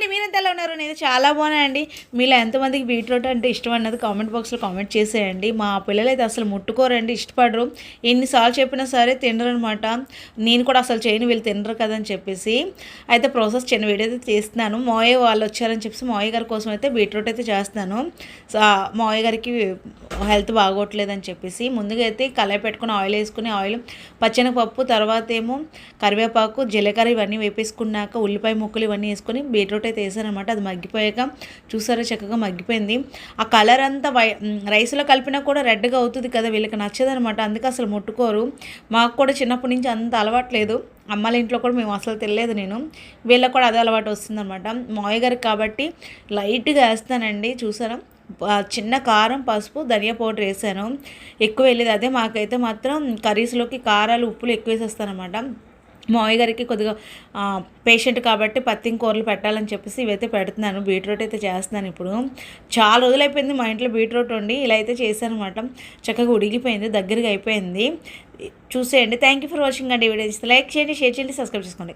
అండి, మీరంతా ఎలా ఉన్నారు? నేను చాలా బాగున్నానండి. మీలో ఎంతమందికి బీట్రూట్ అంటే ఇష్టం అన్నది కామెంట్ బాక్స్లో కామెంట్ చేసేయండి. మా పిల్లలు అయితే అసలు ముట్టుకోరండి, ఇష్టపడరు. ఎన్నిసార్లు చెప్పినా సరే తినరు అనమాట. నేను కూడా అసలు చేయను, వీళ్ళు తినరు కదా అని చెప్పేసి అయితే ప్రాసెస్ చిన్న వీడియో అయితే చేస్తున్నాను. మావయ్య వాళ్ళు వచ్చారని చెప్పేసి మావయ్య గారి కోసం అయితే బీట్రూట్ అయితే చేస్తున్నాను. మావయ్య గారికి హెల్త్ బాగోట్లేదని చెప్పేసి ముందుగా అయితే కళాయి పెట్టుకుని ఆయిల్ వేసుకుని పచ్చెనగపప్పు, తర్వాత ఏమో కరివేపాకు, జీలకర్ర ఇవన్నీ వేపేసుకున్నాక ఉల్లిపాయ ముక్కలు ఇవన్నీ వేసుకొని బీట్రూట్ అయితే వేసానమాట. అది మగ్గిపోయాక చూసారా చక్కగా మగ్గిపోయింది. ఆ కలర్ అంతా రైస్లో కలిపినా కూడా రెడ్గా అవుతుంది కదా, వీళ్ళకి నచ్చదనమాట. అందుకే అసలు ముట్టుకోరు. మాకు కూడా చిన్నప్పటి నుంచి అంత అలవాట్లేదు. అమ్మాళ్ళ ఇంట్లో కూడా మేము అసలు తెలియలేదు. నేను వీళ్ళకి కూడా అదే అలవాటు వస్తుందన్నమాట. మావయ్య గారికి కాబట్టి లైట్గా వేస్తానండి. చూసారా, చిన్న కారం, పసుపు, ధనియా పౌడర్ వేసాను. ఎక్కువ వెళ్ళేది అదే. మాకైతే మాత్రం కర్రీస్లోకి కారాలు, ఉప్పులు ఎక్కువ వేసేస్తానమాట. మావయ్య గారికి కొద్దిగా పేషెంట్ కాబట్టి పత్తింగ్ కూరలు పెట్టాలని చెప్పేసి ఇవైతే పెడుతున్నాను. బీట్రూట్ అయితే చేస్తున్నాను. ఇప్పుడు చాలా రోజులైపోయింది మా ఇంట్లో బీట్రూట్ వండి. ఇలా అయితే చేశాను అనమాట. చక్కగా ఉడిగిపోయింది, దగ్గరగా అయిపోయింది. చూసేయండి. థ్యాంక్ యూ ఫర్ వాచింగ్ అండి. వీడియో లైక్ చేయండి, షేర్ చేయండి, సబ్స్క్రైబ్ చేసుకోండి.